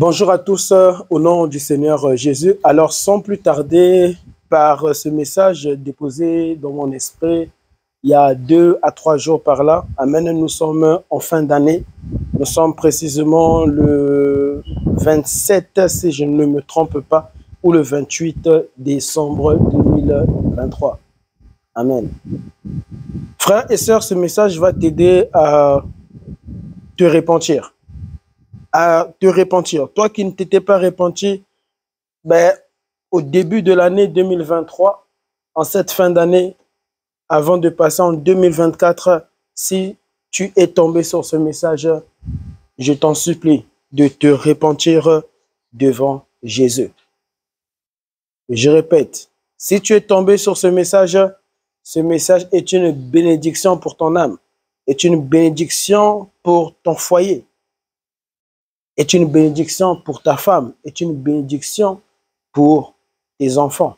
Bonjour à tous, au nom du Seigneur Jésus. Alors, sans plus tarder, par ce message déposé dans mon esprit il y a 2 à 3 jours par là, amen, nous sommes en fin d'année. Nous sommes précisément le 27, si je ne me trompe pas, ou le 28 décembre 2023. Amen. Frères et sœurs, ce message va t'aider à te repentir. À te repentir. Toi qui ne t'étais pas repenti, au début de l'année 2023, en cette fin d'année, avant de passer en 2024, si tu es tombé sur ce message, je t'en supplie de te repentir devant Jésus. Je répète, si tu es tombé sur ce message est une bénédiction pour ton âme, est une bénédiction pour ton foyer, est une bénédiction pour ta femme, est une bénédiction pour tes enfants.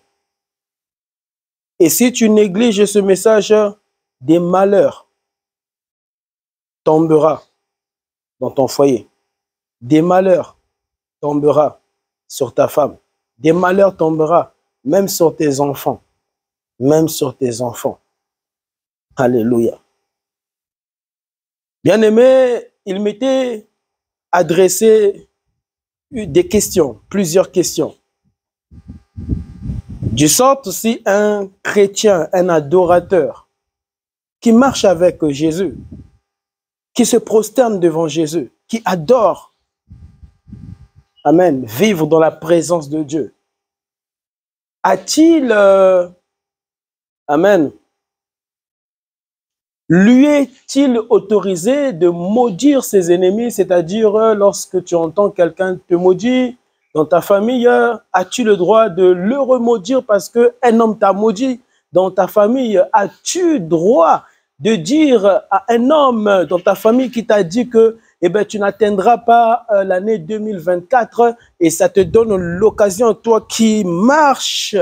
Et si tu négliges ce message, des malheurs tomberont dans ton foyer. Des malheurs tomberont sur ta femme. Des malheurs tomberont même sur tes enfants. Même sur tes enfants. Alléluia. Bien-aimé, il m'était adressé des questions, plusieurs questions. Du sort aussi un chrétien, un adorateur qui marche avec Jésus, qui se prosterne devant Jésus, qui adore, amen, vivre dans la présence de Dieu. A-t-il, amen, lui est-il autorisé de maudire ses ennemis, c'est-à-dire lorsque tu entends quelqu'un te maudire, dans ta famille, as-tu le droit de le remaudire parce qu'un homme t'a maudit? Dans ta famille, as-tu droit de dire à un homme dans ta famille qui t'a dit que tu n'atteindras pas l'année 2024 et ça te donne l'occasion, toi qui marches,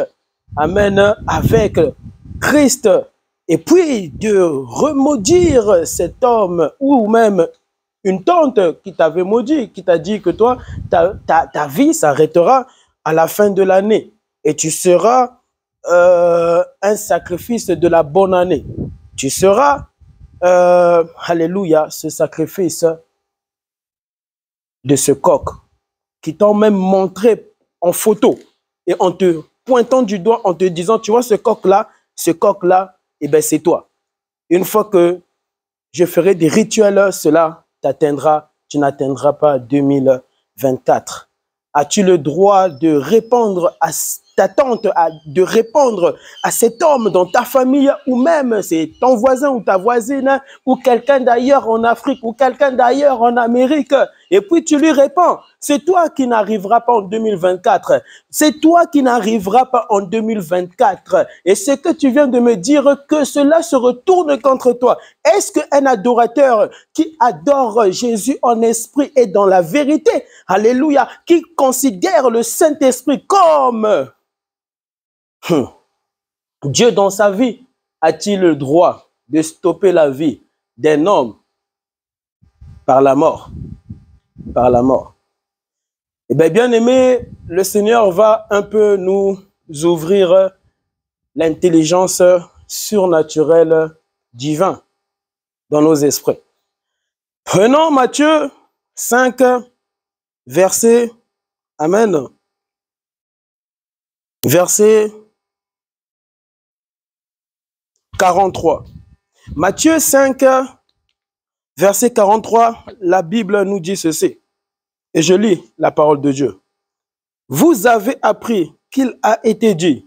amen, avec Christ, et puis de remaudire cet homme ou même une tante qui t'avait maudit, qui t'a dit que toi, ta vie s'arrêtera à la fin de l'année et tu seras un sacrifice de la bonne année. Tu seras, alléluia, ce sacrifice de ce coq qui t'ont même montré en photo et en te pointant du doigt, en te disant, tu vois ce coq-là, c'est toi. Une fois que je ferai des rituels, cela t'atteindra, tu n'atteindras pas 2024. As-tu le droit de répondre à ta tante, de répondre à cet homme dans ta famille ou même c'est ton voisin ou ta voisine ou quelqu'un d'ailleurs en Afrique ou quelqu'un d'ailleurs en Amérique et puis tu lui réponds, c'est toi qui n'arriveras pas en 2024, c'est toi qui n'arriveras pas en 2024 et ce que tu viens de me dire que cela se retourne contre toi. Est-ce qu'un adorateur qui adore Jésus en esprit et dans la vérité, alléluia, qui considère le Saint-Esprit comme Dieu dans sa vie, a-t-il le droit de stopper la vie d'un homme par la mort? Par la mort. Eh bien, bien aimé, le Seigneur va un peu nous ouvrir l'intelligence surnaturelle divine dans nos esprits. Prenons Matthieu 5, verset, amen, verset 43. Matthieu 5, verset 43, la Bible nous dit ceci. Et je lis la parole de Dieu. Vous avez appris qu'il a été dit,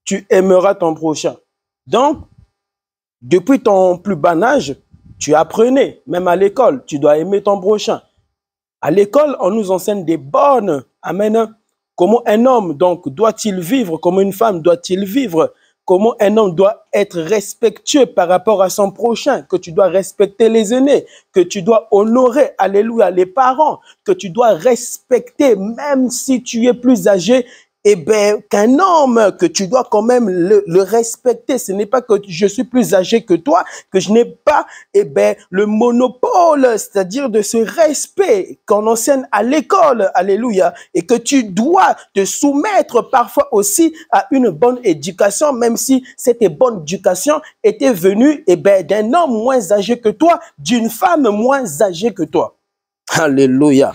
tu aimeras ton prochain. Donc, depuis ton plus bas âge, tu apprenais, même à l'école, tu dois aimer ton prochain. À l'école, on nous enseigne des bonnes, amen, comment un homme donc doit-il vivre, comment une femme doit-il vivre, comment un homme doit être respectueux par rapport à son prochain, que tu dois respecter les aînés, que tu dois honorer, alléluia, les parents, que tu dois respecter même si tu es plus âgé eh bien, qu'un homme, que tu dois quand même le respecter. Ce n'est pas que je suis plus âgé que toi, que je n'ai pas, eh bien, le monopole, c'est-à-dire de ce respect qu'on enseigne à l'école, alléluia, et que tu dois te soumettre parfois aussi à une bonne éducation, même si cette bonne éducation était venue, eh bien, d'un homme moins âgé que toi, d'une femme moins âgée que toi. Alléluia.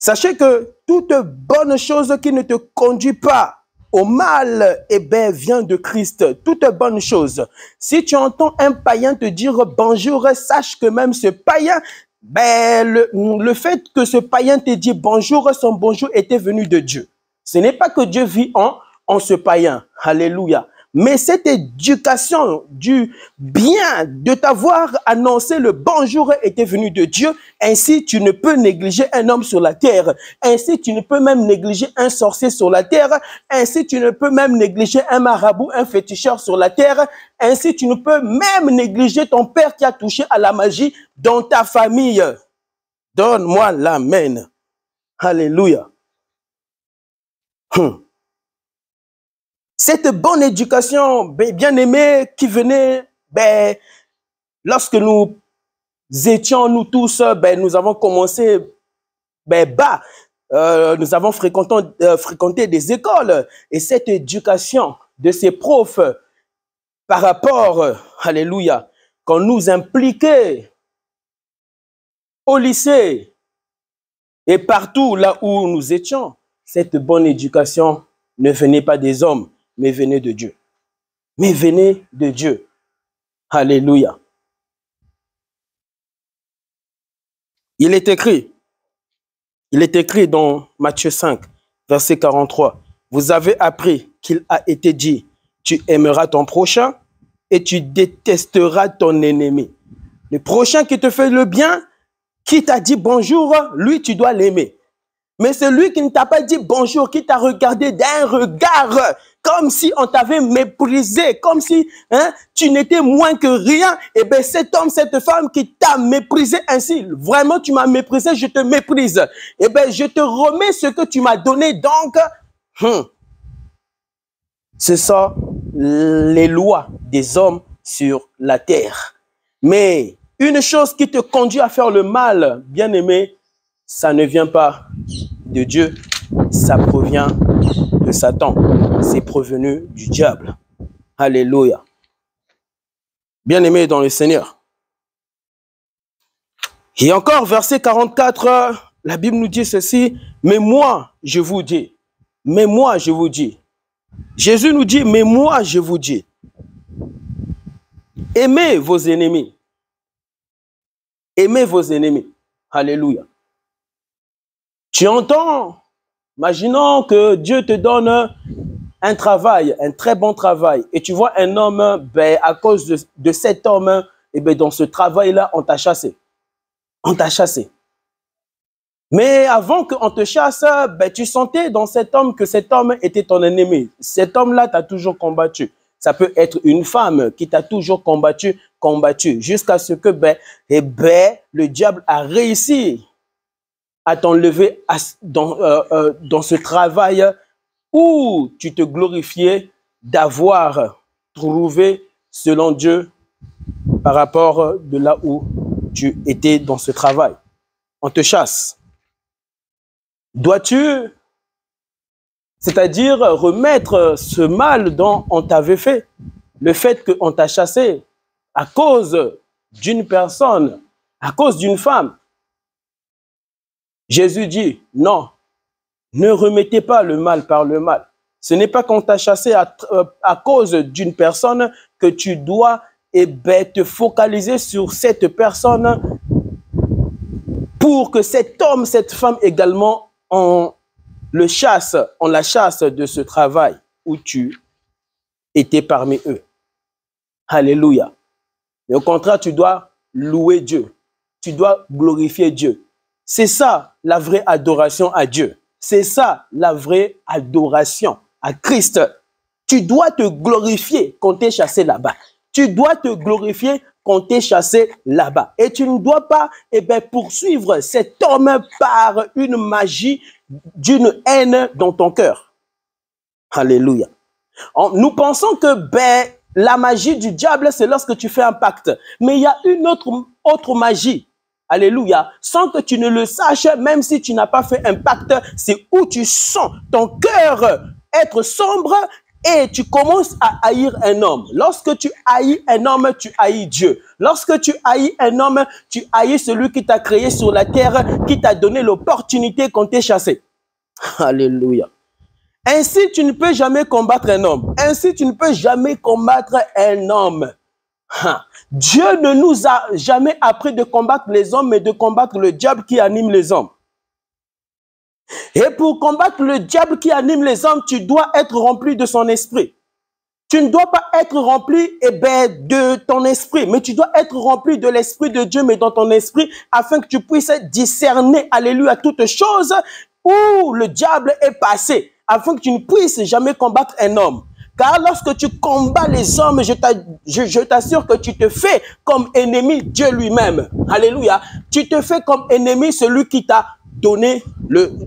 Sachez que toute bonne chose qui ne te conduit pas au mal, eh bien, vient de Christ. Toute bonne chose. Si tu entends un païen te dire bonjour, sache que même ce païen, ben, le fait que ce païen te dit bonjour, son bonjour était venu de Dieu. Ce n'est pas que Dieu vit en ce païen. Alléluia. Mais cette éducation du bien de t'avoir annoncé le bonjour était venue de Dieu. Ainsi, tu ne peux négliger un homme sur la terre. Ainsi, tu ne peux même négliger un sorcier sur la terre. Ainsi, tu ne peux même négliger un marabout, un féticheur sur la terre. Ainsi, tu ne peux même négliger ton père qui a touché à la magie dans ta famille. Donne-moi l'amen. Alléluia. Cette bonne éducation, bien aimée, qui venait, lorsque nous étions, nous tous, nous avons commencé bas, nous avons fréquenté des écoles, et cette éducation de ces profs, par rapport, alléluia, qu'on nous impliquait au lycée, et partout là où nous étions, cette bonne éducation ne venait pas des hommes, mais venez de Dieu. Mais venez de Dieu. Alléluia. Il est écrit dans Matthieu 5, verset 43, « Vous avez appris qu'il a été dit, tu aimeras ton prochain et tu détesteras ton ennemi. » Le prochain qui te fait le bien, qui t'a dit bonjour, lui, tu dois l'aimer. Mais celui qui ne t'a pas dit bonjour, qui t'a regardé d'un regard, comme si on t'avait méprisé, comme si tu n'étais moins que rien, et bien cet homme, cette femme qui t'a méprisé ainsi, vraiment tu m'as méprisé, je te méprise. Et bien je te remets ce que tu m'as donné, donc, ce sont les lois des hommes sur la terre. Mais une chose qui te conduit à faire le mal, bien aimé, ça ne vient pas de Dieu, ça provient de Satan. C'est provenu du diable. Alléluia. Bien-aimé dans le Seigneur. Et encore, verset 44, la Bible nous dit ceci, « Mais moi, je vous dis, mais moi, je vous dis. » Jésus nous dit, « Mais moi, je vous dis. » Aimez vos ennemis. Aimez vos ennemis. Alléluia. Tu entends, imaginons que Dieu te donne un travail, un très bon travail, et tu vois un homme, à cause de cet homme, dans ce travail-là, on t'a chassé. On t'a chassé. Mais avant qu'on te chasse, tu sentais dans cet homme que cet homme était ton ennemi. Cet homme-là t'a toujours combattu. Ça peut être une femme qui t'a toujours combattu, jusqu'à ce que le diable a réussi à t'enlever dans ce travail où tu te glorifiais d'avoir trouvé, selon Dieu, par rapport de là où tu étais dans ce travail. On te chasse. Dois-tu, c'est-à-dire remettre ce mal dont on t'avait fait, le fait qu'on t'a chassé à cause d'une personne, à cause d'une femme? Jésus dit, non, ne remettez pas le mal par le mal. Ce n'est pas qu'on t'a chassé à cause d'une personne que tu dois te focaliser sur cette personne pour que cet homme, cette femme également, on la chasse de ce travail où tu étais parmi eux. Alléluia. Mais au contraire, tu dois louer Dieu. Tu dois glorifier Dieu. C'est ça la vraie adoration à Dieu. C'est ça la vraie adoration à Christ. Tu dois te glorifier quand tu es chassé là-bas. Tu dois te glorifier t'ait chassé là-bas. Et tu ne dois pas poursuivre cet homme par une magie d'une haine dans ton cœur. Alléluia. Nous pensons que la magie du diable, c'est lorsque tu fais un pacte. Mais il y a une autre magie. Alléluia. Sans que tu ne le saches, même si tu n'as pas fait un pacte, c'est où tu sens ton cœur être sombre et tu commences à haïr un homme. Lorsque tu haïs un homme, tu haïs Dieu. Lorsque tu haïs un homme, tu haïs celui qui t'a créé sur la terre, qui t'a donné l'opportunité qu'on t'ait chassé. Alléluia. Ainsi, tu ne peux jamais combattre un homme. Ainsi, tu ne peux jamais combattre un homme. Dieu ne nous a jamais appris de combattre les hommes, mais de combattre le diable qui anime les hommes. Et pour combattre le diable qui anime les hommes, tu dois être rempli de son esprit. Tu ne dois pas être rempli de ton esprit, mais tu dois être rempli de l'esprit de Dieu, mais dans ton esprit, afin que tu puisses discerner, alléluia, toutes choses où le diable est passé, afin que tu ne puisses jamais combattre un homme. Car lorsque tu combats les hommes, je t'assure que tu te fais comme ennemi Dieu lui-même. Alléluia. Tu te fais comme ennemi celui qui t'a donné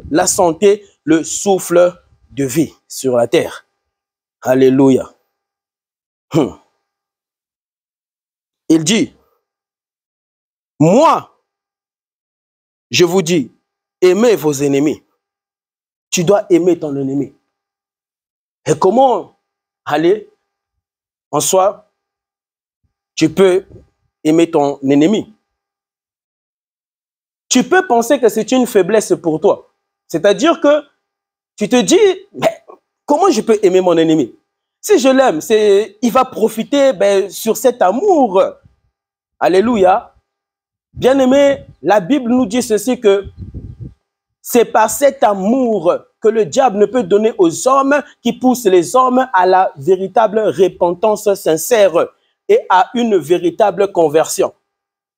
la santé, le souffle de vie sur la terre. Alléluia. Il dit, moi, je vous dis, aimez vos ennemis. Tu dois aimer ton ennemi. Et comment aller en soi, tu peux aimer ton ennemi. Tu peux penser que c'est une faiblesse pour toi. C'est-à-dire que tu te dis, mais comment je peux aimer mon ennemi? Si je l'aime, il va profiter sur cet amour. Alléluia. Bien-aimé, la Bible nous dit ceci que c'est par cet amour que le diable ne peut donner aux hommes qui pousse les hommes à la véritable repentance sincère et à une véritable conversion.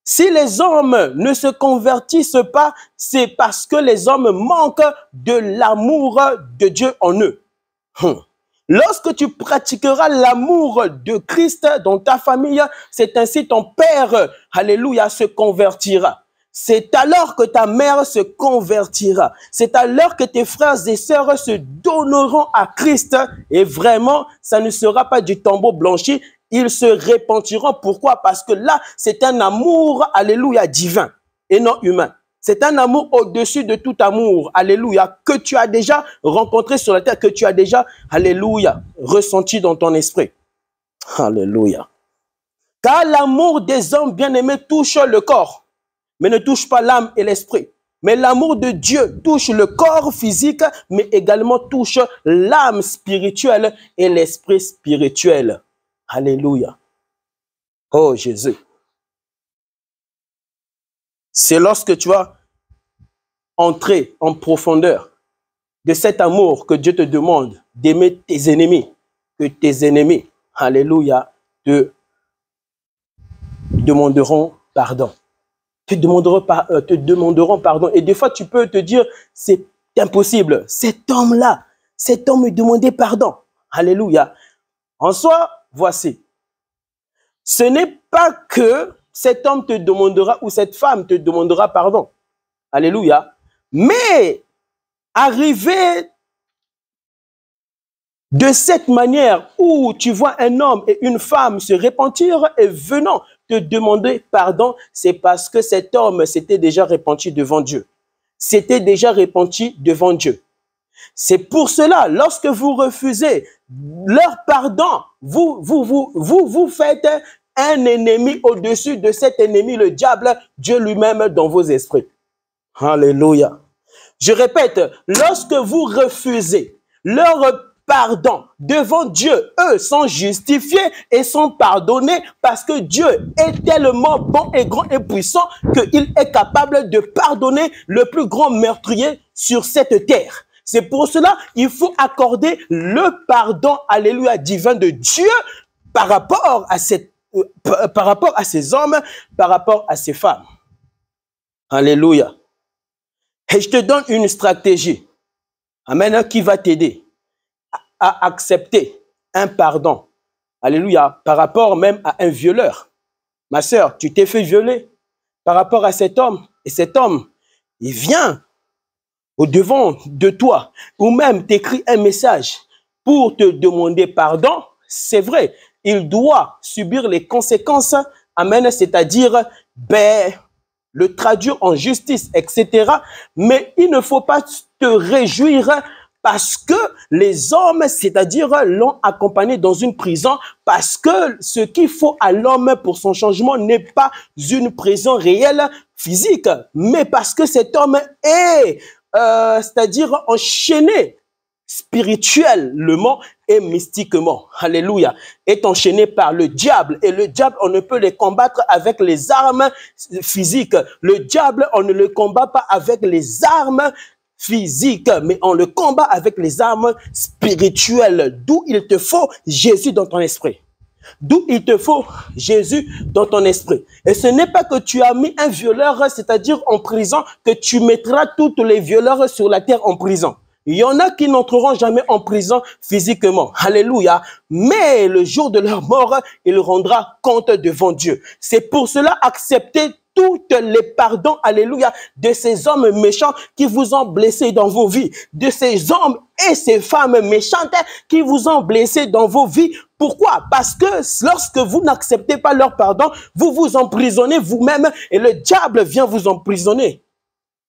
Si les hommes ne se convertissent pas, c'est parce que les hommes manquent de l'amour de Dieu en eux. Lorsque tu pratiqueras l'amour de Christ dans ta famille, c'est ainsi ton père, alléluia, se convertira. C'est alors que ta mère se convertira. C'est alors que tes frères et sœurs se donneront à Christ. Et vraiment, ça ne sera pas du tombeau blanchi. Ils se repentiront. Pourquoi? Parce que là, c'est un amour, alléluia, divin et non humain. C'est un amour au-dessus de tout amour, alléluia, que tu as déjà rencontré sur la terre, que tu as déjà, alléluia, ressenti dans ton esprit. Alléluia. Car l'amour des hommes bien-aimés touche le corps, mais ne touche pas l'âme et l'esprit. Mais l'amour de Dieu touche le corps physique, mais également touche l'âme spirituelle et l'esprit spirituel. Alléluia. Oh Jésus. C'est lorsque tu vas entrer en profondeur de cet amour que Dieu te demande d'aimer tes ennemis, que tes ennemis, alléluia, te demanderont pardon. Te demanderont pardon. Et des fois, tu peux te dire, c'est impossible. Cet homme-là, cet homme me demandait pardon. Alléluia. En soi, voici. Ce n'est pas que cet homme te demandera ou cette femme te demandera pardon. Alléluia. Mais arriver de cette manière où tu vois un homme et une femme se repentir et venant te demander pardon, c'est parce que cet homme s'était déjà repenti devant Dieu. S'était déjà repenti devant Dieu. C'est pour cela, lorsque vous refusez leur pardon, vous faites un ennemi au-dessus de cet ennemi, le diable, Dieu lui-même dans vos esprits. Alléluia. Je répète, lorsque vous refusez leur pardon devant Dieu, eux sont justifiés et sont pardonnés parce que Dieu est tellement bon et grand et puissant qu'il est capable de pardonner le plus grand meurtrier sur cette terre. C'est pour cela qu'il faut accorder le pardon, alléluia, divin de Dieu par rapport à ces hommes, par rapport à ces femmes. Alléluia. Et je te donne une stratégie, amen, qui va t'aider à accepter un pardon, alléluia, par rapport même à un violeur. ma sœur, tu t'es fait violer par rapport à cet homme, et cet homme, il vient au-devant de toi, ou même t'écrit un message pour te demander pardon, c'est vrai, il doit subir les conséquences, amen, c'est-à-dire, le traduire en justice, etc. Mais il ne faut pas te réjouir parce que les hommes, c'est-à-dire, l'ont accompagné dans une prison, parce que ce qu'il faut à l'homme pour son changement n'est pas une prison réelle, physique, mais parce que cet homme est, c'est-à-dire, enchaîné spirituellement et mystiquement, alléluia, est enchaîné par le diable. Et le diable, on ne peut le combattre avec les armes physiques. Le diable, on ne le combat pas avec les armes physiques, mais on le combat avec les armes spirituelles. D'où il te faut Jésus dans ton esprit. D'où il te faut Jésus dans ton esprit. Et ce n'est pas que tu as mis un violeur, c'est-à-dire en prison, que tu mettras tous les violeurs sur la terre en prison. Il y en a qui n'entreront jamais en prison physiquement. Alléluia. Mais le jour de leur mort, il rendra compte devant Dieu. C'est pour cela accepter toutes les pardons, alléluia, de ces hommes méchants qui vous ont blessé dans vos vies, de ces hommes et ces femmes méchantes qui vous ont blessé dans vos vies. Pourquoi? Parce que lorsque vous n'acceptez pas leur pardon, vous vous emprisonnez vous-même et le diable vient vous emprisonner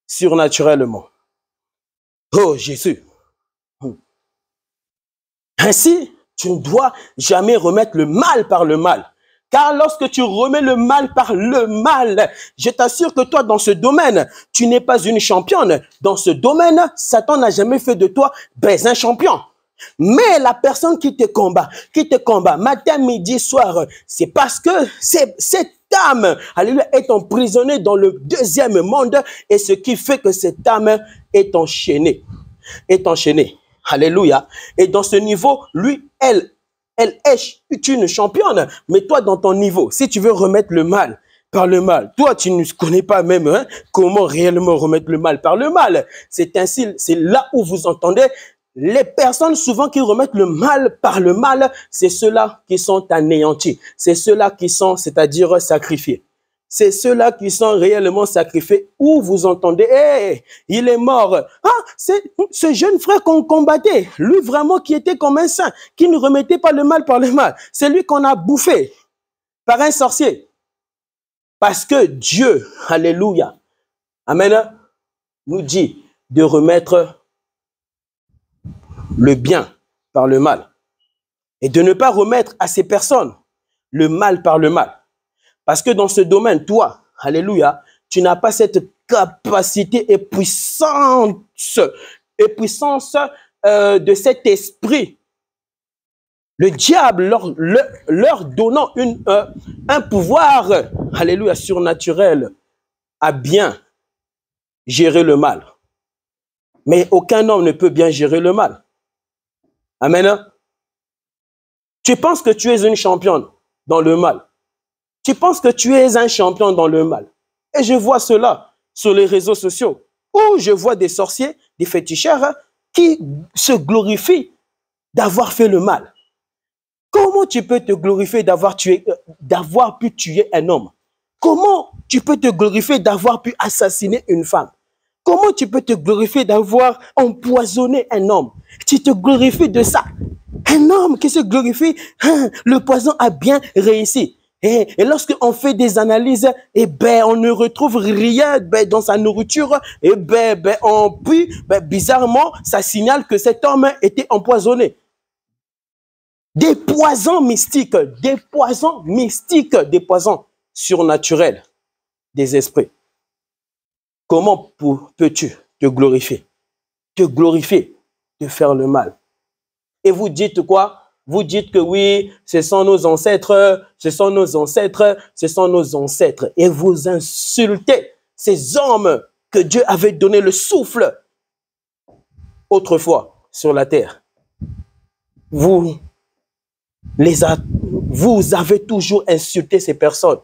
surnaturellement. Oh Jésus. Ainsi, tu ne dois jamais remettre le mal par le mal. Car lorsque tu remets le mal par le mal, je t'assure que toi, dans ce domaine, tu n'es pas une championne. Dans ce domaine, Satan n'a jamais fait de toi un champion. Mais la personne qui te combat matin, midi, soir, c'est parce que cette âme, alléluia, est emprisonnée dans le deuxième monde et ce qui fait que cette âme est enchaînée. Alléluia. Et dans ce niveau, lui, elle est une championne. Mais toi, dans ton niveau, si tu veux remettre le mal par le mal, toi, tu ne connais pas même comment réellement remettre le mal par le mal. C'est ainsi, c'est là où vous entendez les personnes souvent qui remettent le mal par le mal, c'est ceux-là qui sont anéantis. C'est ceux-là qui sont, c'est-à-dire sacrifiés. C'est ceux-là qui sont réellement sacrifiés. Où vous entendez, hey, il est mort. Ah, c'est ce jeune frère qu'on combattait. Lui vraiment qui était comme un saint, qui ne remettait pas le mal par le mal. C'est lui qu'on a bouffé par un sorcier. Parce que Dieu, alléluia, amen, nous dit de remettre le bien par le mal. Et de ne pas remettre à ces personnes le mal par le mal. Parce que dans ce domaine, toi, alléluia, tu n'as pas cette capacité et puissance de cet esprit. Le diable leur donnant un pouvoir, alléluia, surnaturel, à bien gérer le mal. Mais aucun homme ne peut bien gérer le mal. Amen. Tu penses que tu es une championne dans le mal. Tu penses que tu es un champion dans le mal. Et je vois cela sur les réseaux sociaux, où je vois des sorciers, des féticheurs qui se glorifient d'avoir fait le mal. Comment tu peux te glorifier d'avoir pu tuer un homme? Comment tu peux te glorifier d'avoir pu assassiner une femme? Comment tu peux te glorifier d'avoir empoisonné un homme? Tu te glorifies de ça. Un homme qui se glorifie, le poison a bien réussi. Et lorsqu'on fait des analyses, on ne retrouve rien dans sa nourriture. Bizarrement, ça signale que cet homme était empoisonné. Des poisons mystiques, des poisons surnaturels des esprits. Comment peux-tu te glorifier? Te glorifier de faire le mal. Et vous dites quoi? Vous dites que oui, ce sont nos ancêtres, ce sont nos ancêtres, ce sont nos ancêtres. Et vous insultez ces hommes que Dieu avait donné le souffle autrefois sur la terre. Vous avez toujours insulté ces personnes.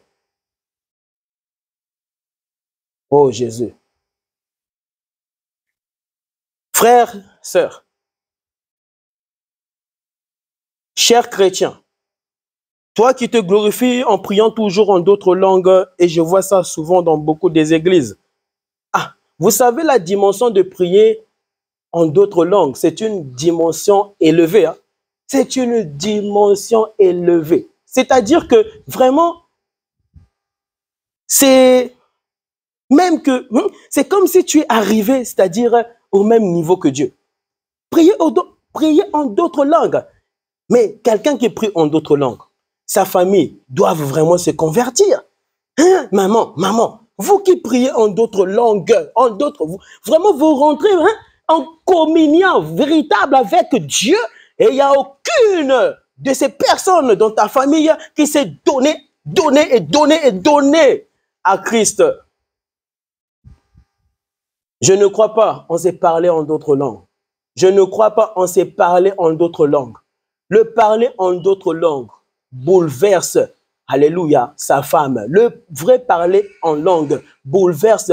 Oh Jésus. Frères, sœurs, chers chrétiens, Toi qui te glorifies en priant toujours en d'autres langues, et je vois ça souvent dans beaucoup des églises. Ah, vous savez la dimension de prier en d'autres langues, c'est une dimension élevée. Hein? C'est une dimension élevée. C'est-à-dire que vraiment, c'est même que, c'est comme si tu es arrivé, c'est-à-dire au même niveau que Dieu. Prier en d'autres langues. Mais quelqu'un qui prie en d'autres langues, sa famille doit vraiment se convertir. Hein? Maman, vous qui priez en d'autres langues, vraiment vous rentrez en communion véritable avec Dieu et il n'y a aucune de ces personnes dans ta famille qui s'est donnée à Christ. Je ne crois pas on s'est parlé en d'autres langues. Je ne crois pas on s'est parlé en d'autres langues. Le parler en d'autres langues bouleverse, alléluia, sa femme. Le vrai parler en langue bouleverse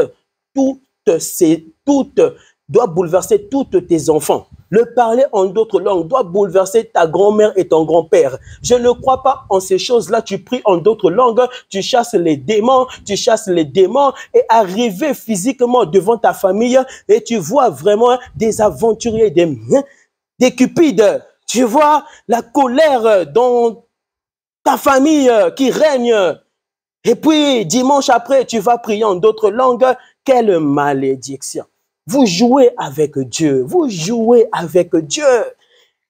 doit bouleverser toutes tes enfants. Le parler en d'autres langues doit bouleverser ta grand-mère et ton grand-père. Je ne crois pas en ces choses-là. Tu pries en d'autres langues, tu chasses les démons et arriver physiquement devant ta famille et tu vois vraiment des aventuriers, des cupides. Tu vois la colère dans ta famille qui règne. Et puis, dimanche après, tu vas prier en d'autres langues. Quelle malédiction. Vous jouez avec Dieu. Vous jouez avec Dieu.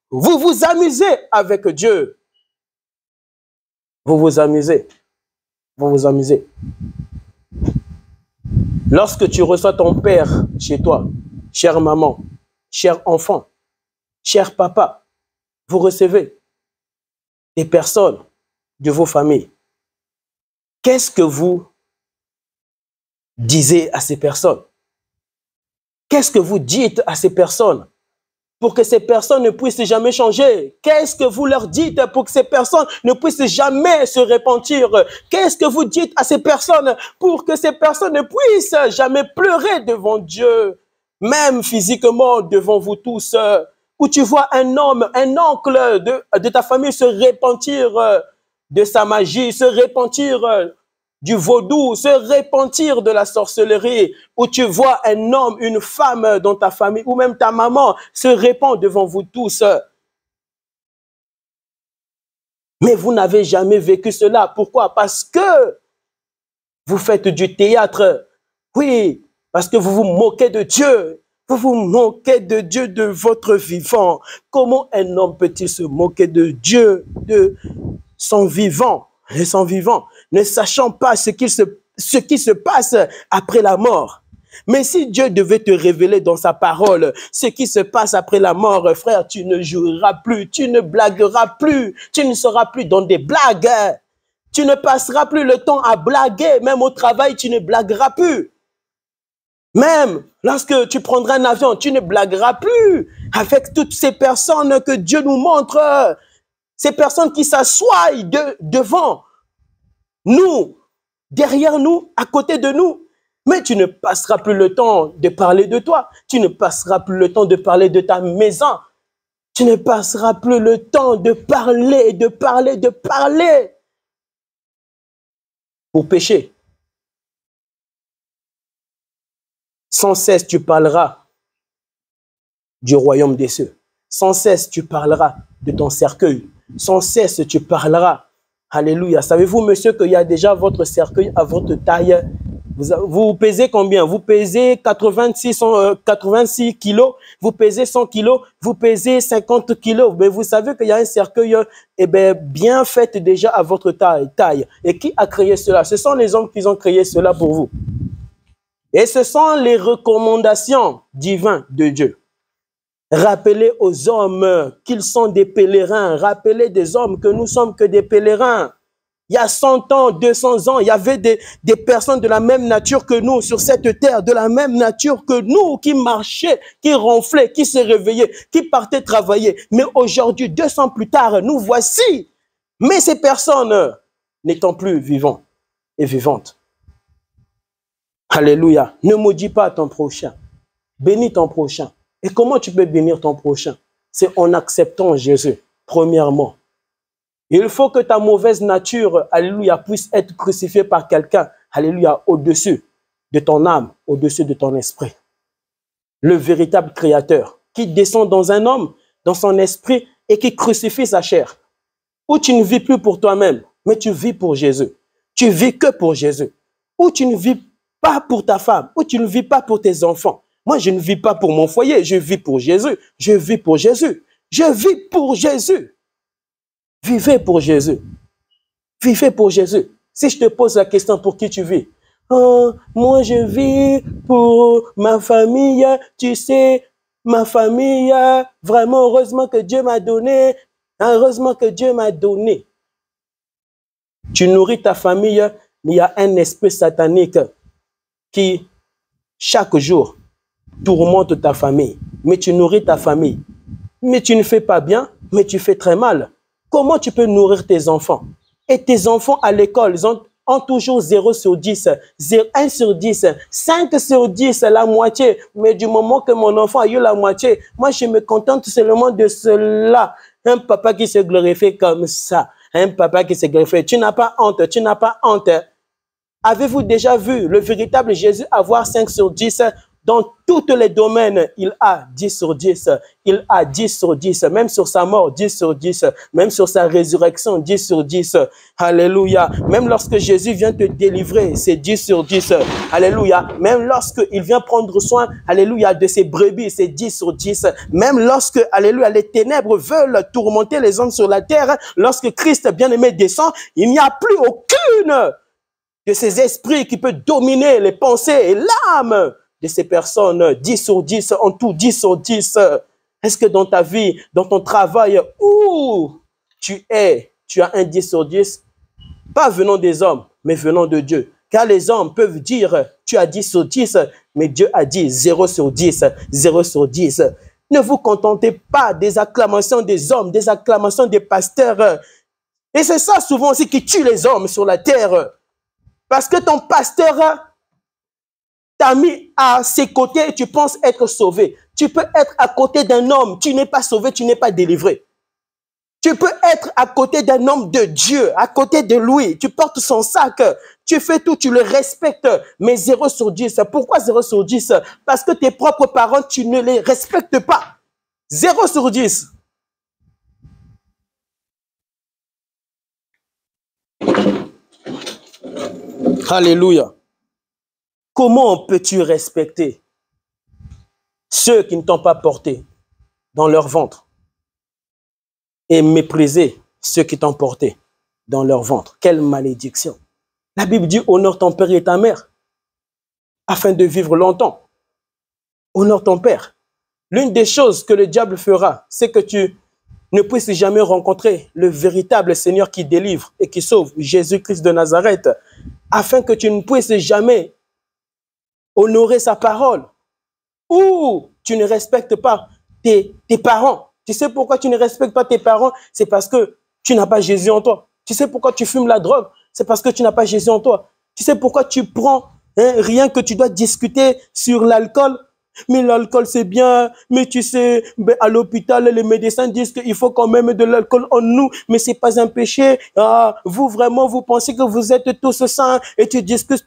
Vous vous amusez avec Dieu. Vous vous amusez. Vous vous amusez. Lorsque tu reçois ton père chez toi, chère maman, cher enfant, cher papa, vous recevez des personnes de vos familles. Qu'est-ce que vous disiez à ces personnes? Qu'est-ce que vous dites à ces personnes pour que ces personnes ne puissent jamais changer? Qu'est-ce que vous leur dites pour que ces personnes ne puissent jamais se repentir? Qu'est-ce que vous dites à ces personnes pour que ces personnes ne puissent jamais pleurer devant Dieu, même physiquement devant vous tous? Où tu vois un homme, un oncle de ta famille se repentir de sa magie, se repentir du vaudou, se repentir de la sorcellerie, où tu vois un homme, une femme dans ta famille, ou même ta maman se répand devant vous tous. Mais vous n'avez jamais vécu cela. Pourquoi? Parce que vous faites du théâtre. Oui, parce que vous vous moquez de Dieu. Vous vous moquez de Dieu, de votre vivant. Comment un homme peut-il se moquer de Dieu, de son vivant, et son vivant, ne sachant pas ce qui se passe après la mort? Mais si Dieu devait te révéler dans sa parole ce qui se passe après la mort, frère, tu ne joueras plus, tu ne blagueras plus, tu ne seras plus dans des blagues. Tu ne passeras plus le temps à blaguer, même au travail, tu ne blagueras plus. Même lorsque tu prendras un avion, tu ne blagueras plus avec toutes ces personnes que Dieu nous montre, ces personnes qui s'assoient devant nous, derrière nous, à côté de nous. Mais tu ne passeras plus le temps de parler de toi. Tu ne passeras plus le temps de parler de ta maison. Tu ne passeras plus le temps de parler, de parler. Pour pécher. Sans cesse, tu parleras du royaume des cieux. Sans cesse, tu parleras de ton cercueil. Sans cesse, tu parleras. Alléluia. Savez-vous, monsieur, qu'il y a déjà votre cercueil à votre taille? Vous pesez combien? Vous pesez 86 kilos, vous pesez 100 kilos, vous pesez 50 kilos. Mais vous savez qu'il y a un cercueil bien fait déjà à votre taille. Et qui a créé cela? Ce sont les hommes qui ont créé cela pour vous. Et ce sont les recommandations divines de Dieu. Rappelez aux hommes qu'ils sont des pèlerins. Rappelez des hommes que nous sommes que des pèlerins. Il y a 100 ans, 200 ans, il y avait des personnes de la même nature que nous sur cette terre, de la même nature que nous, qui marchaient, qui ronflaient, qui se réveillaient, qui partaient travailler. Mais aujourd'hui, 200 ans plus tard, nous voici. Mais ces personnes n'étant plus vivantes et vivantes. Alléluia. Ne maudis pas ton prochain. Bénis ton prochain. Et comment tu peux bénir ton prochain? C'est en acceptant Jésus, premièrement. Il faut que ta mauvaise nature, alléluia, puisse être crucifiée par quelqu'un, alléluia, au-dessus de ton âme, au-dessus de ton esprit. Le véritable créateur qui descend dans un homme, dans son esprit et qui crucifie sa chair. Où tu ne vis plus pour toi-même, mais tu vis pour Jésus. Tu vis que pour Jésus. Où tu ne vis pas pour ta femme, où tu ne vis pas pour tes enfants. Moi, je ne vis pas pour mon foyer, je vis pour Jésus. Je vis pour Jésus. Je vis pour Jésus. Vivez pour Jésus. Vivez pour Jésus. Si je te pose la question, pour qui tu vis? Oh, moi, je vis pour ma famille. Tu sais, ma famille, vraiment, heureusement que Dieu m'a donné. Heureusement que Dieu m'a donné. Tu nourris ta famille, mais il y a un esprit satanique qui, chaque jour, tourmente ta famille. Mais tu nourris ta famille. Mais tu ne fais pas bien, mais tu fais très mal. Comment tu peux nourrir tes enfants? Et tes enfants à l'école, ils ont toujours 0 sur 10, 1 sur 10, 5 sur 10, la moitié. Mais du moment que mon enfant a eu la moitié, moi je me contente seulement de cela. Un papa qui se glorifie comme ça. Un papa qui se glorifie. Tu n'as pas honte, tu n'as pas honte. Avez-vous déjà vu le véritable Jésus avoir 5 sur 10? Dans tous les domaines, il a 10 sur 10. Il a 10 sur 10. Même sur sa mort, 10 sur 10. Même sur sa résurrection, 10 sur 10. Alléluia. Même lorsque Jésus vient te délivrer, c'est 10 sur 10. Alléluia. Même lorsqu'il vient prendre soin, alléluia, de ses brebis, c'est 10 sur 10. Même lorsque, alléluia, les ténèbres veulent tourmenter les hommes sur la terre, lorsque Christ bien-aimé descend, il n'y a plus aucune de ces esprits qui peut dominer les pensées et l'âme de ces personnes. 10 sur 10, en tout 10 sur 10. Est-ce que dans ta vie, dans ton travail, où tu as un 10 sur 10, pas venant des hommes, mais venant de Dieu. Car les hommes peuvent dire, tu as 10 sur 10, mais Dieu a dit 0 sur 10, 0 sur 10. Ne vous contentez pas des acclamations des hommes, des acclamations des pasteurs. Et c'est ça souvent aussi qui tue les hommes sur la terre. Parce que ton pasteur t'a mis à ses côtés et tu penses être sauvé. Tu peux être à côté d'un homme, tu n'es pas sauvé, tu n'es pas délivré. Tu peux être à côté d'un homme de Dieu, à côté de lui. Tu portes son sac, tu fais tout, tu le respectes, mais 0 sur 10. Pourquoi 0 sur 10? Parce que tes propres parents, tu ne les respectes pas. 0 sur 10. Alléluia. Comment peux-tu respecter ceux qui ne t'ont pas porté dans leur ventre et mépriser ceux qui t'ont porté dans leur ventre? Quelle malédiction! La Bible dit, honore ton père et ta mère afin de vivre longtemps. Honore ton père. L'une des choses que le diable fera, c'est que tu ne puisses jamais rencontrer le véritable Seigneur qui délivre et qui sauve, Jésus-Christ de Nazareth, afin que tu ne puisses jamais honorer sa parole. Ou tu ne respectes pas tes parents. Tu sais pourquoi tu ne respectes pas tes parents? C'est parce que tu n'as pas Jésus en toi. Tu sais pourquoi tu fumes la drogue? C'est parce que tu n'as pas Jésus en toi. Tu sais pourquoi tu prends, rien que tu dois discuter sur l'alcool? Mais l'alcool c'est bien, mais tu sais, à l'hôpital, les médecins disent qu'il faut quand même de l'alcool en nous, mais c'est pas un péché. Ah, vous vraiment, vous pensez que vous êtes tous saints et tu discutes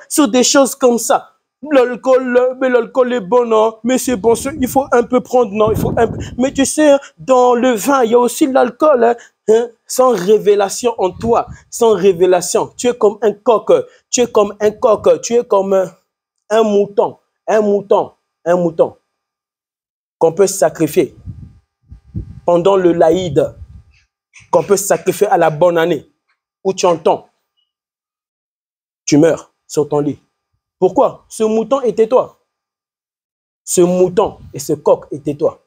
sur des choses comme ça. L'alcool, mais l'alcool est bon, non? Mais c'est bon, il faut un peu prendre, non? Il faut un peu. Mais tu sais, dans le vin, il y a aussi l'alcool, hein? Sans révélation en toi, sans révélation. Tu es comme un coq, tu es comme un coq, tu es comme un mouton, un mouton, un mouton qu'on peut sacrifier pendant le laïd, qu'on peut sacrifier à la bonne année, où tu entends, tu meurs sur ton lit. Pourquoi? Ce mouton était toi. Ce mouton et ce coq étaient toi.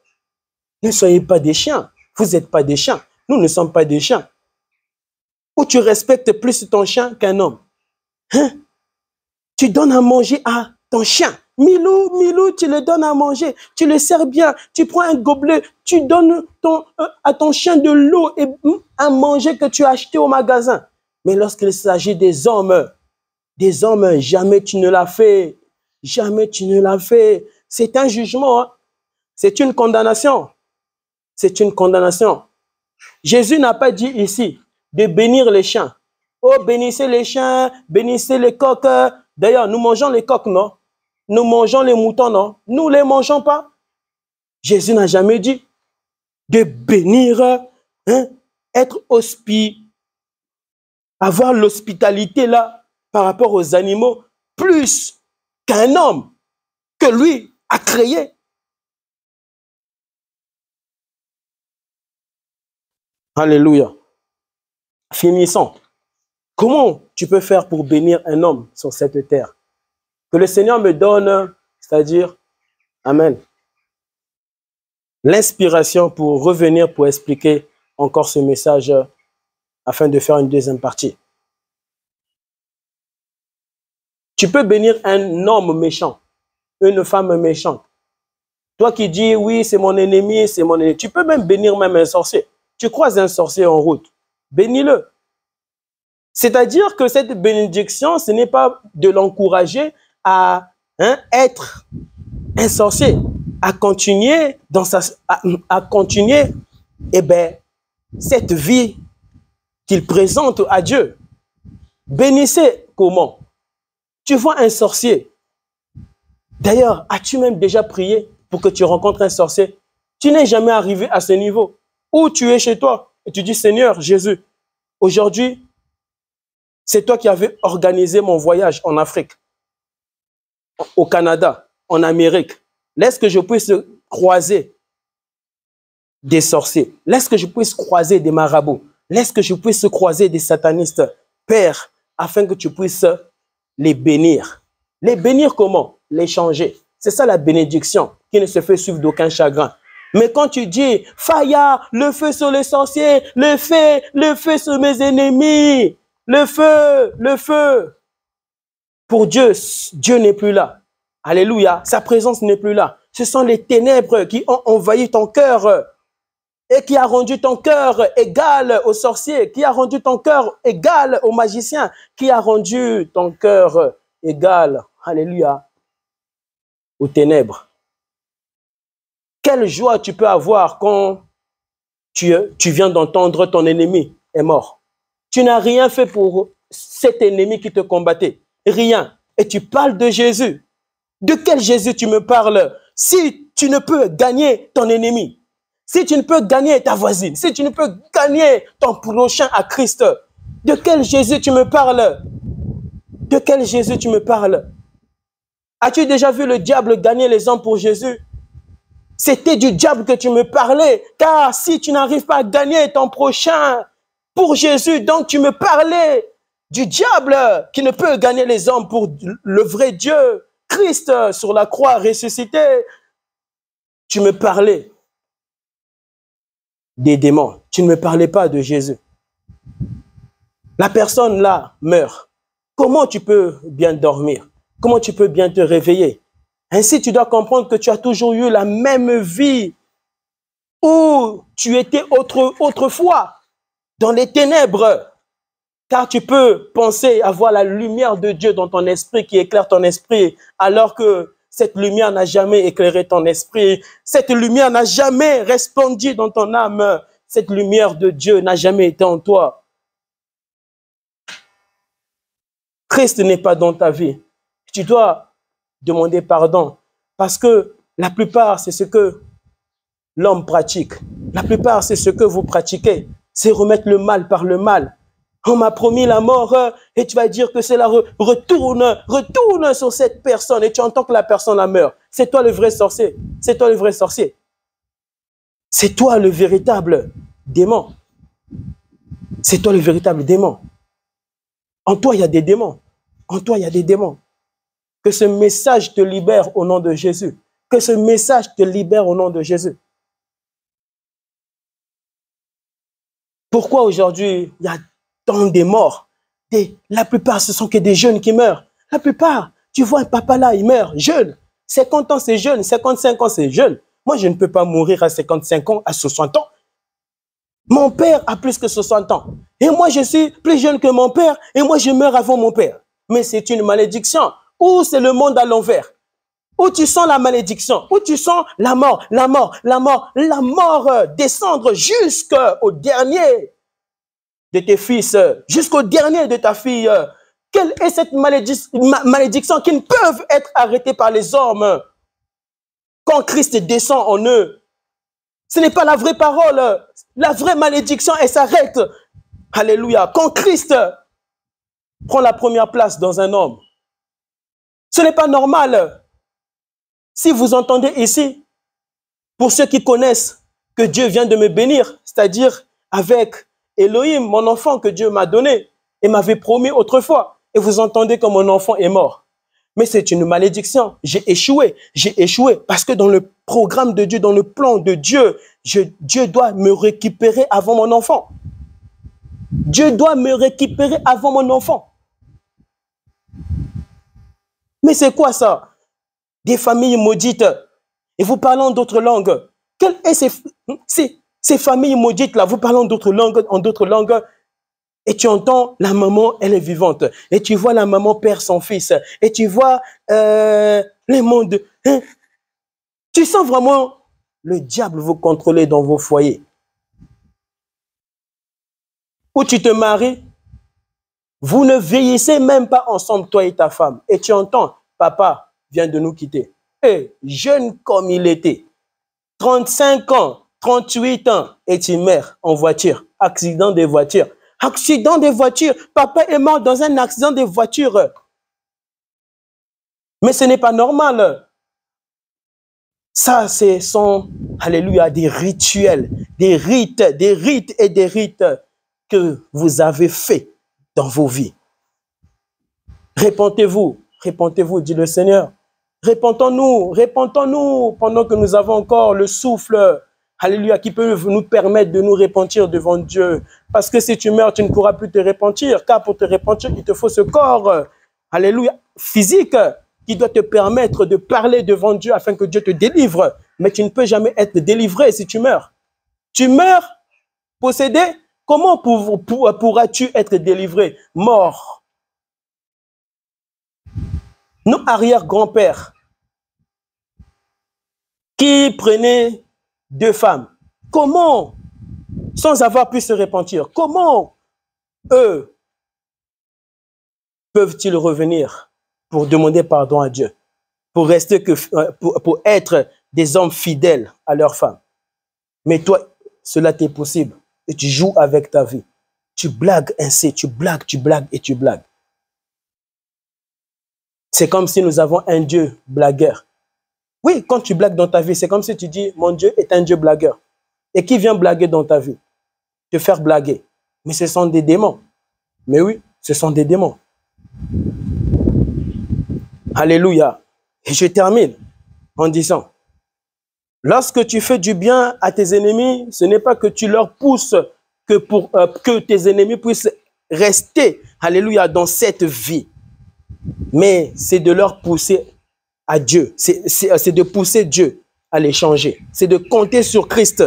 Ne soyez pas des chiens. Vous n'êtes pas des chiens. Nous ne sommes pas des chiens. Ou tu respectes plus ton chien qu'un homme. Hein? Tu donnes à manger à ton chien. Milou, Milou, tu le donnes à manger. Tu le sers bien. Tu prends un gobelet. Tu donnes à ton chien de l'eau et à manger que tu as acheté au magasin. Mais lorsqu'il s'agit des hommes, jamais tu ne l'as fait. Jamais tu ne l'as fait. C'est un jugement. Hein? C'est une condamnation. C'est une condamnation. Jésus n'a pas dit ici de bénir les chiens. Oh, bénissez les chiens, bénissez les coqs. D'ailleurs, nous mangeons les coqs, non? Nous mangeons les moutons, non? Nous ne les mangeons pas. Jésus n'a jamais dit de bénir, hein, être avoir l'hospitalité là par rapport aux animaux, plus qu'un homme que lui a créé. Alléluia. Finissons. Comment tu peux faire pour bénir un homme sur cette terre? Que le Seigneur me donne, c'est-à-dire, Amen, l'inspiration pour revenir, pour expliquer encore ce message afin de faire une deuxième partie. Tu peux bénir un homme méchant, une femme méchante. Toi qui dis, oui, c'est mon ennemi, c'est mon ennemi. Tu peux même bénir même un sorcier. Tu croises un sorcier en route, bénis-le. C'est-à-dire que cette bénédiction, ce n'est pas de l'encourager à être un sorcier, à continuer dans à continuer cette vie qu'il présente à Dieu. Bénissez comment? Tu vois un sorcier. D'ailleurs, as-tu même déjà prié pour que tu rencontres un sorcier? Tu n'es jamais arrivé à ce niveau. Où tu es chez toi et tu dis, Seigneur Jésus, aujourd'hui, c'est toi qui avais organisé mon voyage en Afrique, au Canada, en Amérique. Laisse que je puisse croiser des sorciers. Laisse que je puisse croiser des marabouts. Laisse que je puisse croiser des satanistes. Père, afin que tu puisses les bénir. Les bénir comment? Les changer. C'est ça la bénédiction qui ne se fait suivre d'aucun chagrin. Mais quand tu dis, Faya, le feu sur les sorciers, le feu sur mes ennemis, le feu. Pour Dieu, Dieu n'est plus là. Alléluia, sa présence n'est plus là. Ce sont les ténèbres qui ont envahi ton cœur et qui a rendu ton cœur égal aux sorciers, qui a rendu ton cœur égal aux magiciens, qui a rendu ton cœur égal, alléluia, aux ténèbres. Quelle joie tu peux avoir quand tu viens d'entendre ton ennemi est mort. Tu n'as rien fait pour cet ennemi qui te combattait. Rien. Et tu parles de Jésus. De quel Jésus tu me parles? Si tu ne peux gagner ton ennemi, si tu ne peux gagner ta voisine, si tu ne peux gagner ton prochain à Christ, de quel Jésus tu me parles? De quel Jésus tu me parles? As-tu déjà vu le diable gagner les hommes pour Jésus? C'était du diable que tu me parlais, car si tu n'arrives pas à gagner ton prochain pour Jésus, donc tu me parlais du diable qui ne peut gagner les hommes pour le vrai Dieu, Christ sur la croix ressuscité. Tu me parlais des démons, tu ne me parlais pas de Jésus. La personne là meurt. Comment tu peux bien dormir? Comment tu peux bien te réveiller? Ainsi, tu dois comprendre que tu as toujours eu la même vie où tu étais autrefois dans les ténèbres. Car tu peux penser avoir la lumière de Dieu dans ton esprit qui éclaire ton esprit, alors que cette lumière n'a jamais éclairé ton esprit. Cette lumière n'a jamais resplendu dans ton âme. Cette lumière de Dieu n'a jamais été en toi. Christ n'est pas dans ta vie. Tu dois demander pardon. Parce que la plupart, c'est ce que l'homme pratique. La plupart, c'est ce que vous pratiquez. C'est remettre le mal par le mal. On m'a promis la mort et tu vas dire que c'est la retourne sur cette personne et tu entends que la personne la meurt. C'est toi le vrai sorcier. C'est toi le vrai sorcier. C'est toi le véritable démon. C'est toi le véritable démon. En toi, il y a des démons. En toi, il y a des démons. Que ce message te libère au nom de Jésus. Que ce message te libère au nom de Jésus. Pourquoi aujourd'hui, il y a tant de morts? La plupart, ce sont que des jeunes qui meurent. La plupart, tu vois un papa là, il meurt jeune. 50 ans, c'est jeune. 55 ans, c'est jeune. Moi, je ne peux pas mourir à 55 ans, à 60 ans. Mon père a plus que 60 ans. Et moi, je suis plus jeune que mon père. Et moi, je meurs avant mon père. Mais c'est une malédiction. Ou c'est le monde à l'envers. où tu sens la malédiction, où tu sens la mort descendre jusqu'au dernier de tes fils, jusqu'au dernier de ta fille. Quelle est cette malédiction qui ne peuvent être arrêtées par les hommes quand Christ descend en eux? Ce n'est pas la vraie parole. La vraie malédiction, elle s'arrête. Alléluia. Quand Christ prend la première place dans un homme, ce n'est pas normal. Si vous entendez ici, pour ceux qui connaissent que Dieu vient de me bénir, c'est-à-dire avec Elohim, mon enfant que Dieu m'a donné et m'avait promis autrefois, et vous entendez que mon enfant est mort. Mais c'est une malédiction. J'ai échoué parce que dans le programme de Dieu, dans le plan de Dieu, Dieu doit me récupérer avant mon enfant. Dieu doit me récupérer avant mon enfant. Mais c'est quoi ça? Des familles maudites. Et vous parlons d'autres langues. Quelles sont ces familles maudites-là? Vous parlons d'autres langues, en d'autres langues. Et tu entends la maman, elle est vivante. Et tu vois la maman perd son fils. Et tu vois les mondes. Hein? Tu sens vraiment le diable vous contrôler dans vos foyers. Où tu te maries, vous ne vieillissez même pas ensemble, toi et ta femme. Et tu entends, papa vient de nous quitter. Et jeune comme il était, 35 ans, 38 ans, et tu meurs en voiture, accident de voiture. Accident de voiture. Papa est mort dans un accident de voiture. Mais ce n'est pas normal. Ça, ce sont, alléluia, des rituels, des rites et des rites que vous avez faits dans vos vies. Répentez-vous, dit le Seigneur. Répentons-nous pendant que nous avons encore le souffle. Alléluia, qui peut nous permettre de nous repentir devant Dieu. Parce que si tu meurs, tu ne pourras plus te repentir. Car pour te repentir, il te faut ce corps, alléluia, physique, qui doit te permettre de parler devant Dieu afin que Dieu te délivre. Mais tu ne peux jamais être délivré si tu meurs. Tu meurs, possédé, comment pourras-tu être délivré? Mort. Nos arrière-grands-pères qui prenaient 2 femmes, comment, sans avoir pu se repentir, comment eux peuvent-ils revenir pour demander pardon à Dieu, pour être des hommes fidèles à leurs femmes? Mais toi, cela t'est possible et tu joues avec ta vie. Tu blagues ainsi, tu blagues et tu blagues. C'est comme si nous avons un Dieu blagueur. Oui, quand tu blagues dans ta vie, c'est comme si tu dis, mon Dieu est un Dieu blagueur. Et qui vient blaguer dans ta vie? Te faire blaguer. Mais ce sont des démons. Mais oui, ce sont des démons. Alléluia. Et je termine en disant, lorsque tu fais du bien à tes ennemis, ce n'est pas que tu leur pousses pour que tes ennemis puissent rester, alléluia, dans cette vie. Mais c'est de leur pousser à Dieu. C'est de pousser Dieu à les changer. C'est de compter sur Christ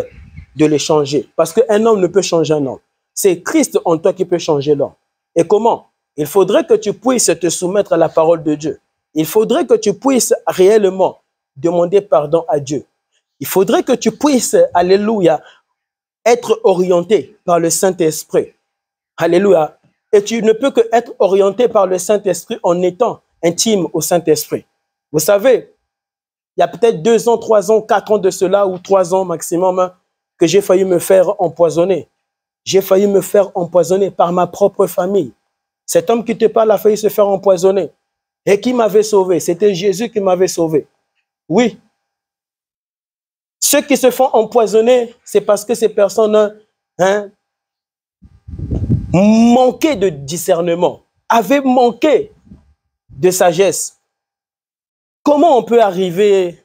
de les changer. Parce qu'un homme ne peut changer un homme. C'est Christ en toi qui peut changer l'homme. Et comment? Il faudrait que tu puisses te soumettre à la parole de Dieu. Il faudrait que tu puisses réellement demander pardon à Dieu. Il faudrait que tu puisses, alléluia, être orienté par le Saint-Esprit. Alléluia. Et tu ne peux que être orienté par le Saint-Esprit en étant intime au Saint-Esprit. Vous savez, il y a peut-être 2 ans, 3 ans, 4 ans de cela, ou 3 ans maximum, que j'ai failli me faire empoisonner. J'ai failli me faire empoisonner par ma propre famille. Cet homme qui te parle a failli se faire empoisonner. Et qui m'avait sauvé? C'était Jésus qui m'avait sauvé. Oui. Ceux qui se font empoisonner, c'est parce que ces personnes manquaient de discernement, avaient manqué de sagesse. Comment on peut arriver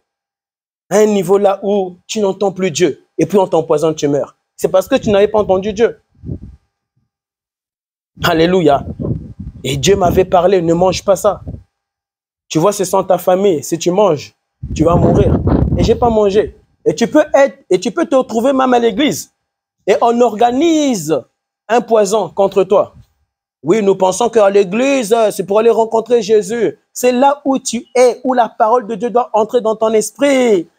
à un niveau là où tu n'entends plus Dieu et puis on t'empoisonne, tu meurs? C'est parce que tu n'avais pas entendu Dieu. Alléluia. Et Dieu m'avait parlé, ne mange pas ça. Tu vois, ce sont ta famille. Si tu manges, tu vas mourir. Et je n'ai pas mangé. Et tu peux te retrouver même à l'église. Et on organise un poison contre toi. Oui, nous pensons qu'à l'église, c'est pour aller rencontrer Jésus. C'est là où tu es, où la parole de Dieu doit entrer dans ton esprit.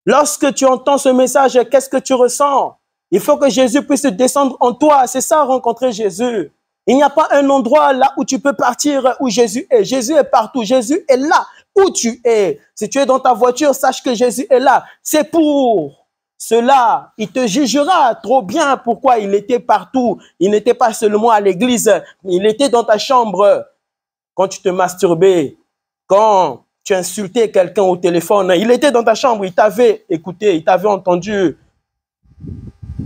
Lorsque tu entends ce message, qu'est-ce que tu ressens? Il faut que Jésus puisse descendre en toi. C'est ça, rencontrer Jésus. Il n'y a pas un endroit là où tu peux partir où Jésus est. Jésus est partout. Jésus est là où tu es. Si tu es dans ta voiture, sache que Jésus est là. C'est pour cela. Il te jugera trop bien pourquoi il était partout. Il n'était pas seulement à l'église. Il était dans ta chambre. Quand tu te masturbais, quand tu insultais quelqu'un au téléphone, il était dans ta chambre. Il t'avait écouté, il t'avait entendu.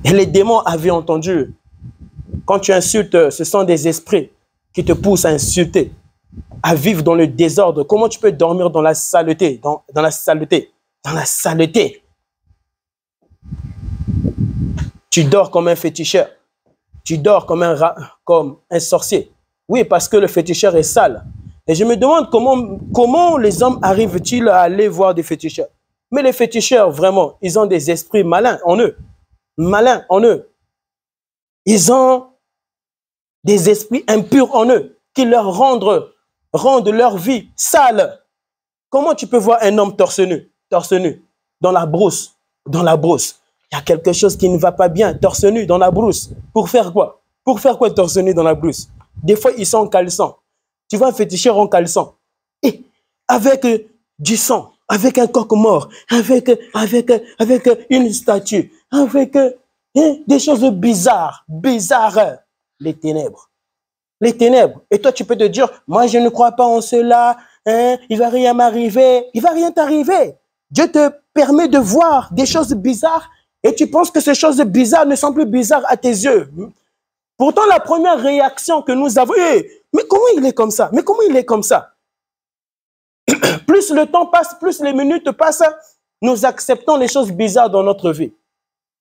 Et les démons avaient entendu. Quand tu insultes, ce sont des esprits qui te poussent à insulter, à vivre dans le désordre. Comment tu peux dormir dans la saleté, dans la saleté, dans la saleté? Tu dors comme un féticheur. Tu dors comme un sorcier. Oui, parce que le féticheur est sale. Et je me demande comment les hommes arrivent-ils à aller voir des féticheurs. Mais les féticheurs, vraiment, ils ont des esprits malins en eux. Malins en eux. Ils ont des esprits impurs en eux qui leur rendent leur vie sale. Comment tu peux voir un homme torse nu, dans la brousse, Il y a quelque chose qui ne va pas bien, torse nu, dans la brousse. Pour faire quoi? Pour faire quoi torse nu dans la brousse? Des fois, ils sont en caleçon. Tu vois un féticheur en caleçon. Et avec du sang, avec un coq mort, avec une statue, avec des choses bizarres. Les ténèbres. Les ténèbres. Et toi, tu peux te dire, moi, je ne crois pas en cela, il ne va rien m'arriver. Il ne va rien t'arriver. Dieu te permet de voir des choses bizarres et tu penses que ces choses bizarres ne sont plus bizarres à tes yeux. Pourtant, la première réaction que nous avons, mais comment il est comme ça? Mais comment il est comme ça? Plus le temps passe, plus les minutes passent, nous acceptons les choses bizarres dans notre vie.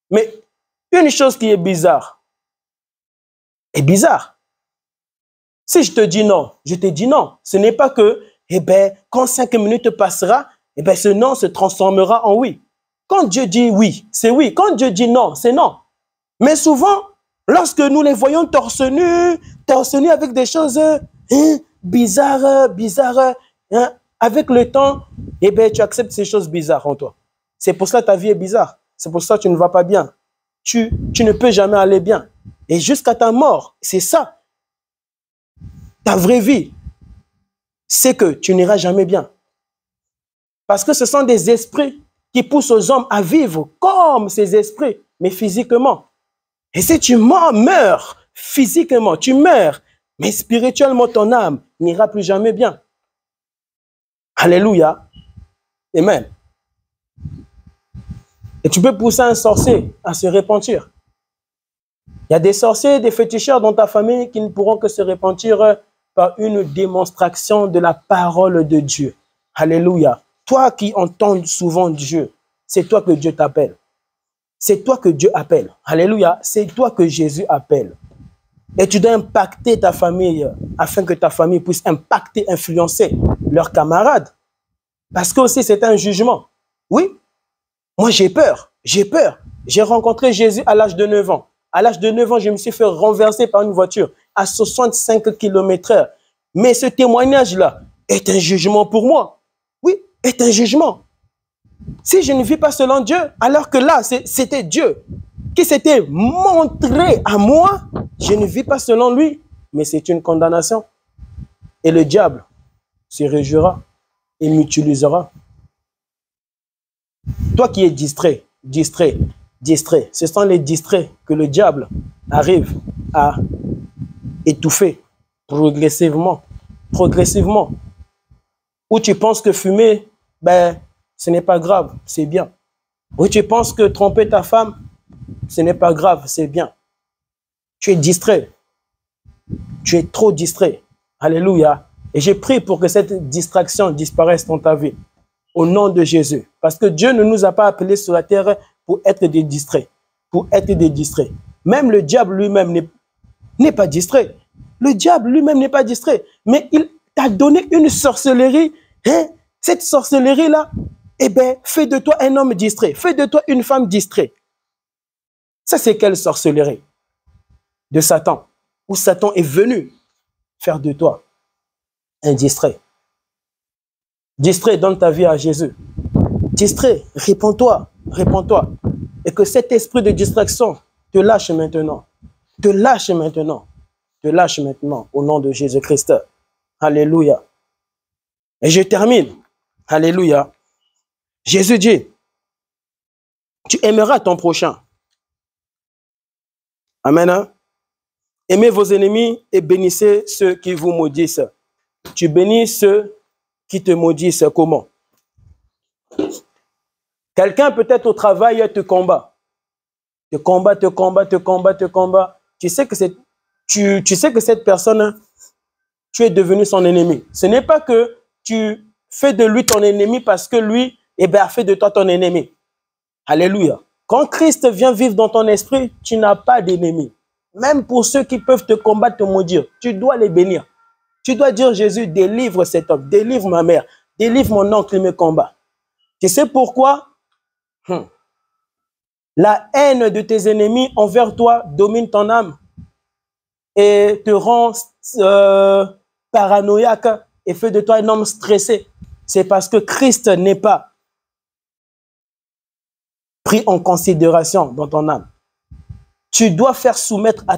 Mais une chose qui est bizarre, est bizarre. Si je te dis non, je te dis non. Ce n'est pas que, quand 5 minutes passera, ce non se transformera en oui. Quand Dieu dit oui, c'est oui. Quand Dieu dit non, c'est non. Mais souvent, lorsque nous les voyons torse nu avec des choses bizarres, avec le temps, tu acceptes ces choses bizarres en toi. C'est pour ça que ta vie est bizarre. C'est pour ça que tu ne vas pas bien. Tu ne peux jamais aller bien. Et jusqu'à ta mort, c'est ça. Ta vraie vie, c'est que tu n'iras jamais bien. Parce que ce sont des esprits qui poussent aux hommes à vivre comme ces esprits, mais physiquement. Et si tu meurs physiquement, tu meurs, mais spirituellement, ton âme n'ira plus jamais bien. Alléluia. Amen. Et tu peux pousser un sorcier à se repentir. Il y a des sorciers, des féticheurs dans ta famille qui ne pourront que se repentir par une démonstration de la parole de Dieu. Alléluia. Toi qui entends souvent Dieu, c'est toi que Dieu t'appelle. C'est toi que Dieu appelle. Alléluia. C'est toi que Jésus appelle. Et tu dois impacter ta famille afin que ta famille puisse impacter, influencer leurs camarades. Parce que aussi c'est un jugement. Oui. Moi j'ai peur. J'ai rencontré Jésus à l'âge de 9 ans. À l'âge de 9 ans, je me suis fait renverser par une voiture à 65 km/h. Mais ce témoignage-là est un jugement pour moi. Oui, est un jugement. Si je ne vis pas selon Dieu, alors que là, c'était Dieu qui s'était montré à moi, je ne vis pas selon lui, mais c'est une condamnation. Et le diable se réjouira et m'utilisera. Toi qui es distrait, ce sont les distraits que le diable arrive à étouffer progressivement. Où tu penses que fumer, ce n'est pas grave, c'est bien. Où tu penses que tromper ta femme, ce n'est pas grave, c'est bien. Tu es distrait. Tu es trop distrait. Alléluia. Et j'ai prié pour que cette distraction disparaisse dans ta vie. Au nom de Jésus. Parce que Dieu ne nous a pas appelés sur la terre pour être des distraits. Même le diable lui-même n'est pas distrait. Le diable lui-même n'est pas distrait. Mais il t'a donné une sorcellerie. Cette sorcellerie-là, fais de toi un homme distrait. Fais de toi une femme distraite. Ça, c'est quelle sorcellerie? De Satan. où Satan est venu faire de toi un distrait. Distrait, donne ta vie à Jésus. Distrait, réponds-toi, réponds-toi. Et que cet esprit de distraction te lâche maintenant. Te lâche maintenant. Te lâche maintenant au nom de Jésus-Christ. Alléluia. Et je termine. Alléluia. Jésus dit, tu aimeras ton prochain. Amen. Hein? Aimez vos ennemis et bénissez ceux qui vous maudissent. Tu bénis ceux qui te maudissent comment? Quelqu'un peut-être au travail te combat. Te combat, te combat, te combat, te combat. Tu sais que cette personne, tu es devenu son ennemi. Ce n'est pas que tu fais de lui ton ennemi parce que lui a fait de toi ton ennemi. Alléluia. Quand Christ vient vivre dans ton esprit, tu n'as pas d'ennemi. Même pour ceux qui peuvent te combattre, te maudire, tu dois les bénir. Tu dois dire, Jésus, délivre cet homme, délivre ma mère, délivre mon oncle qui me combat. Tu sais pourquoi? La haine de tes ennemis envers toi domine ton âme et te rend paranoïaque et fait de toi un homme stressé. C'est parce que Christ n'est pas pris en considération dans ton âme. Tu dois faire soumettre à